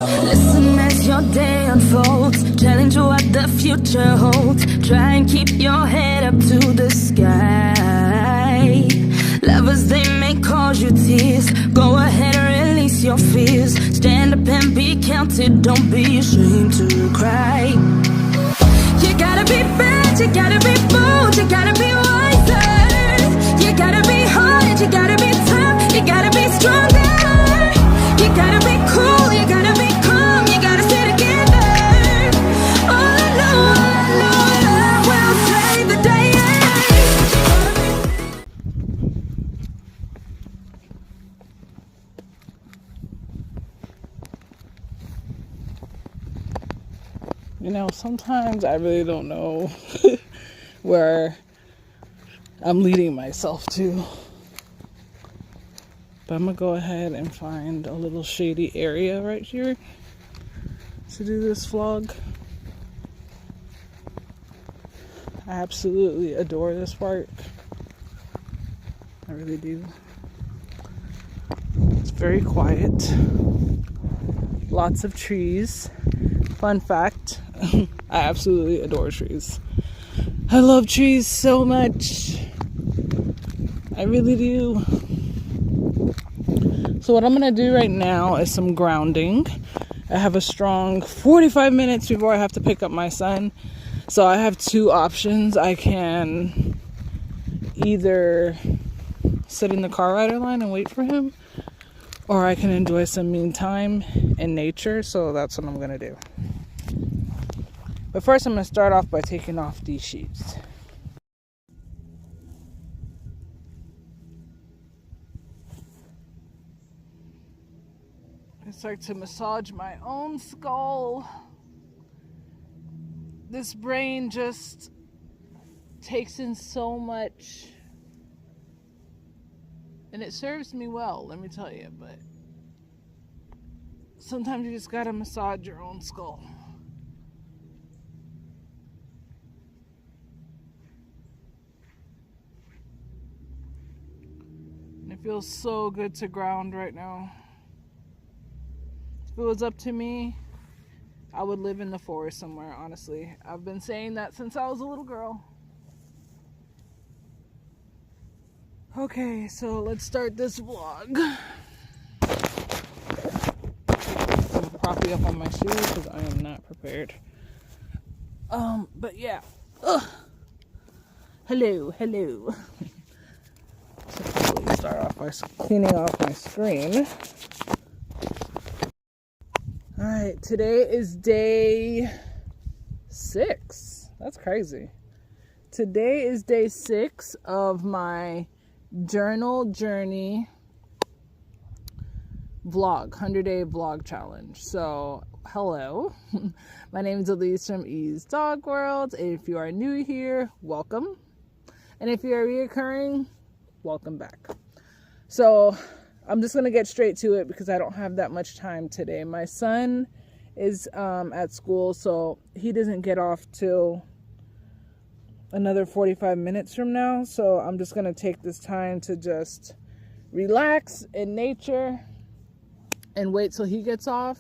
Listen as your day unfolds, challenge what the future holds. Try and keep your head up to the sky. Lovers, they may cause you tears. Go ahead and release your fears. Stand up and be counted, don't be ashamed to cry. You gotta be bad, you gotta be bold, you gotta be wiser. You gotta be hard, you gotta be tough, you gotta be stronger. You gotta be cool, you gotta be calm, you gotta stay together. All I know, will play the day. You know, sometimes I really don't know where I'm leading myself to. But I'm gonna go ahead and find a little shady area right here to do this vlog. I absolutely adore this park. I really do. It's very quiet. Lots of trees. Fun fact, I absolutely adore trees. I love trees so much. I really do. So what I'm going to do right now is some grounding. I have a strong 45 minutes before I have to pick up my son. So I have two options. I can either sit in the car rider line and wait for him, or I can enjoy some me time in nature. So that's what I'm going to do. But first I'm going to start off by taking off these sheets. I start to massage my own skull. This brain just takes in so much. And it serves me well, let me tell you. But sometimes you just gotta massage your own skull. It feels so good to ground right now. If it was up to me, I would live in the forest somewhere, honestly. I've been saying that since I was a little girl. Okay, so let's start this vlog. I'm gonna prop you up on my shoes because I am not prepared. But yeah. Ugh. Hello. So start off by cleaning off my screen. Alright, today is day 6. That's crazy. Today is day 6 of my journal journey vlog, 100-day vlog challenge. So, hello. My name is Elise from E's Dog World. If you are new here, welcome. And if you are reoccurring, welcome back. So, I'm just going to get straight to it because I don't have that much time today. My son is at school, so he doesn't get off till another 45 minutes from now. So I'm just going to take this time to just relax in nature and wait till he gets off.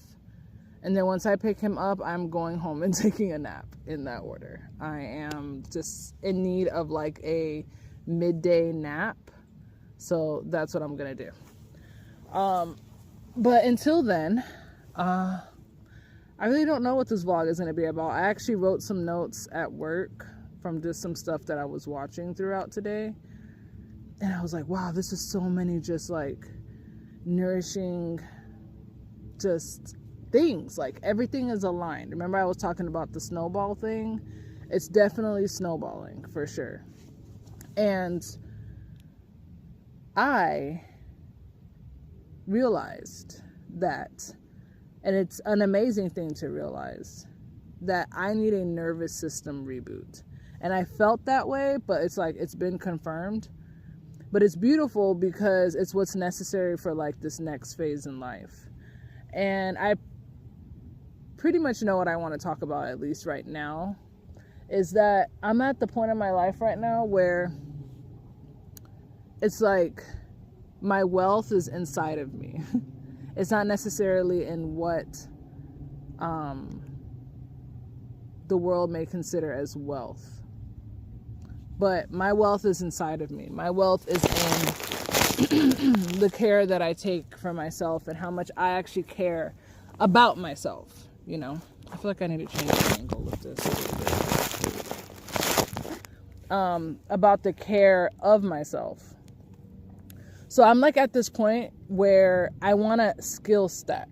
And then once I pick him up, I'm going home and taking a nap, in that order. I am just in need of like a midday nap. So that's what I'm going to do. But until then, I really don't know what this vlog is going to be about. I actually wrote some notes at work from just some stuff that I was watching throughout today. And I was like, wow, this is so many just like nourishing just things. Like everything is aligned. Remember I was talking about the snowball thing? It's definitely snowballing for sure. And I realized that, and it's an amazing thing to realize, that I need a nervous system reboot. And I felt that way, but it's like it's been confirmed. But it's beautiful because it's what's necessary for like this next phase in life. And I pretty much know what I want to talk about, at least right now, is that I'm at the point in my life right now where it's like my wealth is inside of me. It's not necessarily in what the world may consider as wealth. But my wealth is inside of me. My wealth is in the care that I take for myself and how much I actually care about myself, you know. I feel like I need to change the angle of this a little bit. About the care of myself. So I'm like at this point where I want to skill stack.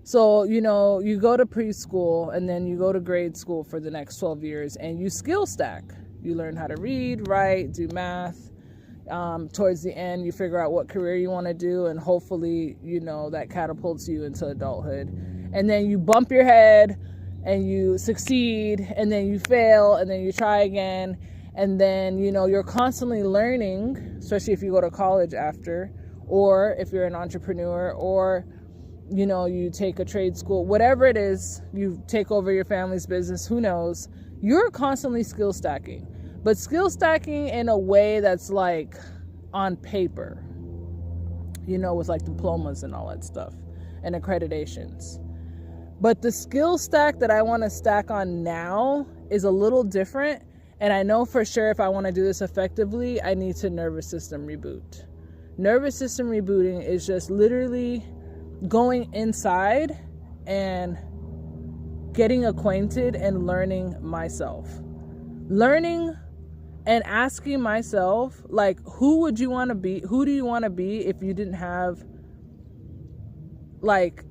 So, you know, you go to preschool and then you go to grade school for the next 12 years and you skill stack. You learn how to read, write, do math. Towards the end, you figure out what career you want to do, and hopefully, you know, that catapults you into adulthood. And then you bump your head and you succeed, and then you fail, and then you try again. And then, you know, you're constantly learning, especially if you go to college after, or if you're an entrepreneur, or, you know, you take a trade school, whatever it is, you take over your family's business, who knows? You're constantly skill stacking, but skill stacking in a way that's like on paper, you know, with like diplomas and all that stuff and accreditations. But the skill stack that I want to stack on now is a little different. And I know for sure if I want to do this effectively, I need to nervous system reboot. Nervous system rebooting is just literally going inside and getting acquainted and learning myself. Learning and asking myself, like, who would you want to be? Who do you want to be if you didn't have, like,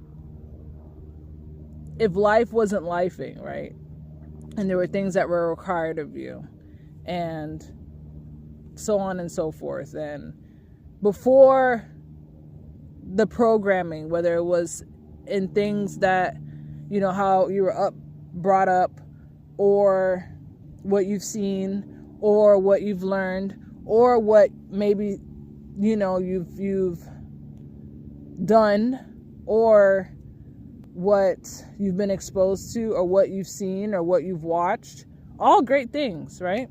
if life wasn't lifing, right? And there were things that were required of you, and so on and so forth. And before the programming, whether it was in things that, you know, how you were brought up, or what you've seen, or what you've learned, or what maybe, you know, you've done, or what you've been exposed to, or what you've seen, or what you've watched. All great things, right?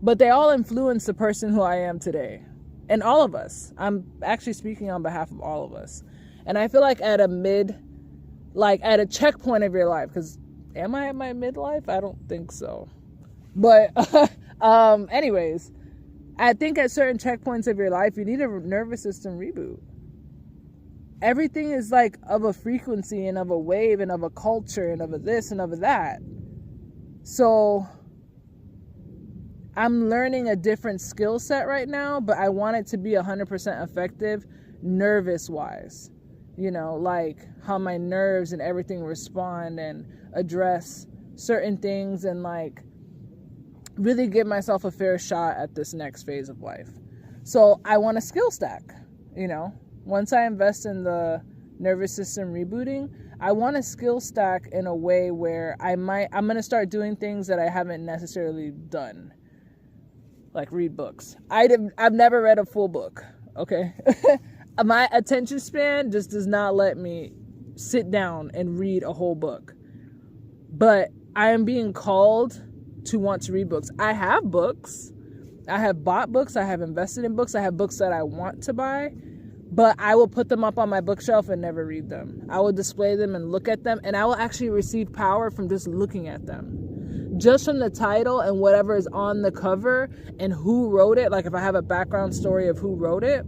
But they all influence the person who I am today. And all of us. I'm actually speaking on behalf of all of us. And I feel like at a checkpoint of your life, because am I at my midlife? I don't think so. But anyways, I think at certain checkpoints of your life, you need a nervous system reboot. Everything is like of a frequency and of a wave and of a culture and of a this and of a that. So I'm learning a different skill set right now, but I want it to be 100% effective nervous wise. You know, like how my nerves and everything respond and address certain things, and like really give myself a fair shot at this next phase of life. So I want a skill stack, you know. Once I invest in the nervous system rebooting, I want a skill stack in a way where I'm going to start doing things that I haven't necessarily done. Like read books. I've never read a full book, okay? My attention span just does not let me sit down and read a whole book. But I am being called to want to read books. I have books. I have bought books. I have invested in books. I have books that I want to buy. But I will put them up on my bookshelf and never read them. I will display them and look at them. And I will actually receive power from just looking at them. Just from the title and whatever is on the cover and who wrote it. Like if I have a background story of who wrote it,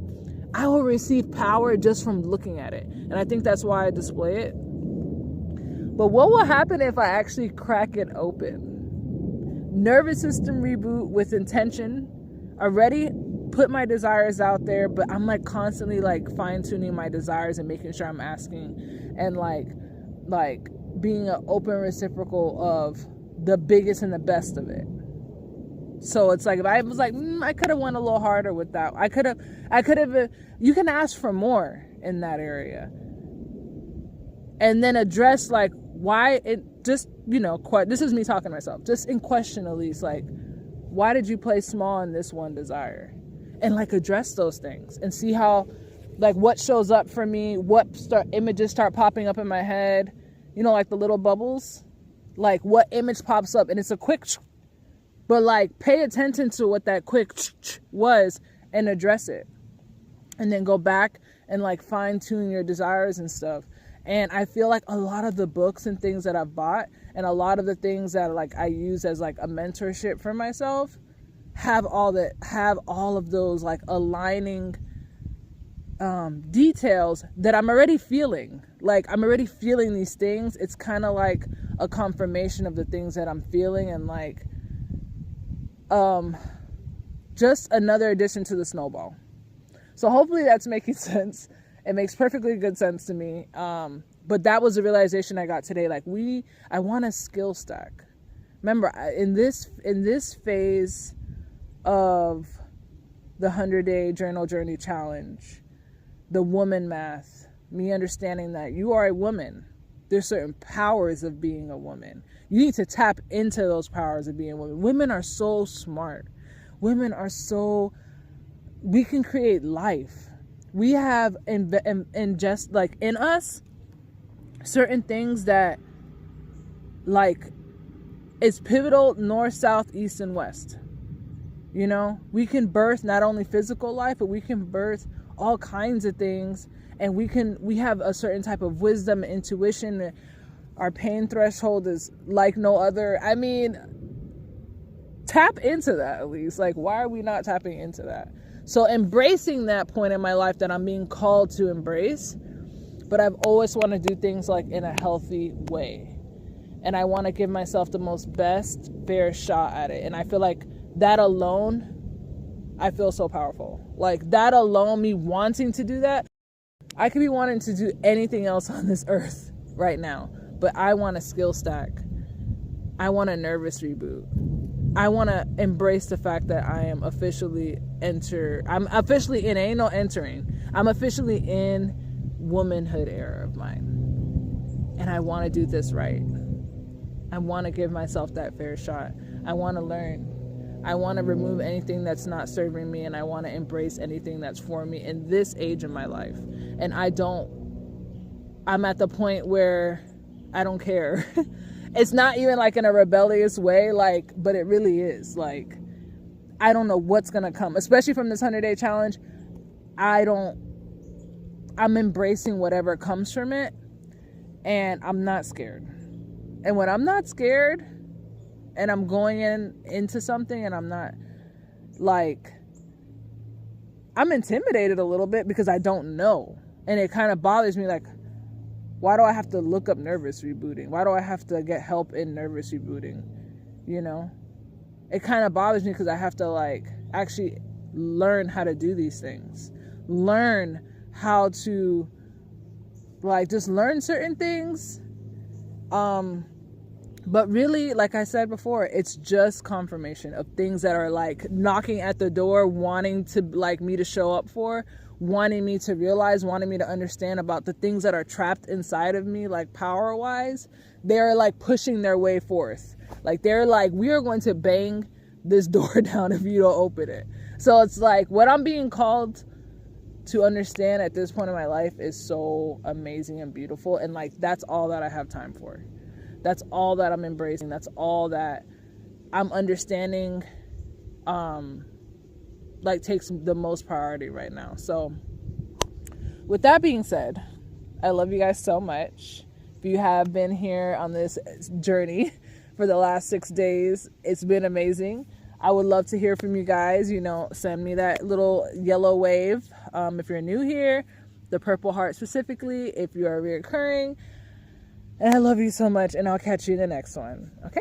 I will receive power just from looking at it. And I think that's why I display it. But what will happen if I actually crack it open? Nervous system reboot with intention. Already put my desires out there, but I'm like constantly like fine-tuning my desires and making sure I'm asking and like being an open reciprocal of the biggest and the best of it. So it's like if I was like, I could have went a little harder with that. I could have. You can ask for more in that area, and then address like why it just, you know, this is me talking to myself, just in question at least, like, why did you play small in this one desire? And like address those things and see how, like, what shows up for me, images start popping up in my head, you know, like the little bubbles, like what image pops up, and it's a quick, but like pay attention to what that quick was and address it, and then go back and like fine tune your desires and stuff. And I feel like a lot of the books and things that I've bought and a lot of the things that like I use as like a mentorship for myself have all of those like aligning details that I'm already feeling. Like I'm already feeling these things. It's kind of like a confirmation of the things that I'm feeling, and like just another addition to the snowball. So hopefully that's making sense. It makes perfectly good sense to me. But that was the realization I got today. Like I want a skill stack. Remember, in this phase of the 100-day journal journey challenge, the woman math, me understanding that you are a woman. There's certain powers of being a woman. You need to tap into those powers of being a woman. Women are so smart. Women are so, we can create life. We have in just like in us certain things that like it's pivotal: north, south, east, and west. You know, we can birth not only physical life, but we can birth all kinds of things, and we have a certain type of wisdom, intuition. Our pain threshold is like no other. I mean, tap into that at least. Like, why are we not tapping into that? So embracing that point in my life that I'm being called to embrace, but I've always wanted to do things like in a healthy way. And I want to give myself the most best fair shot at it. And I feel like that alone, I feel so powerful. Like that alone, me wanting to do that, I could be wanting to do anything else on this earth right now, but I want a skill stack. I want a nervous reboot. I want to embrace the fact that I am officially I'm officially in, ain't no entering. I'm officially in womanhood era of mine. And I want to do this right. I want to give myself that fair shot. I want to learn. I want to remove anything that's not serving me, and I want to embrace anything that's for me in this age of my life. And I'm at the point where I don't care. It's not even like in a rebellious way, like, but it really is. Like, I don't know what's going to come, especially from this 100-day challenge. I'm embracing whatever comes from it, and I'm not scared. And when I'm not scared and I'm going into something and I'm not like, I'm intimidated a little bit because I don't know. And it kind of bothers me, like, why do I have to look up nervous rebooting? Why do I have to get help in nervous rebooting? You know, it kind of bothers me because I have to like actually learn how to do these things, learn how to like just learn certain things. But really, like I said before, it's just confirmation of things that are like knocking at the door, wanting to like me to show up for, wanting me to realize, wanting me to understand about the things that are trapped inside of me, like power wise. They're like pushing their way forth. Like they're like, we are going to bang this door down if you don't open it. So it's like what I'm being called to understand at this point in my life is so amazing and beautiful. And like, that's all that I have time for. That's all that I'm embracing. That's all that I'm understanding, like takes the most priority right now. So with that being said, I love you guys so much. If you have been here on this journey for the last 6 days, it's been amazing. I would love to hear from you guys. You know, send me that little yellow wave if you're new here, the purple heart specifically if you are reoccurring. And I love you so much, and I'll catch you in the next one. Okay?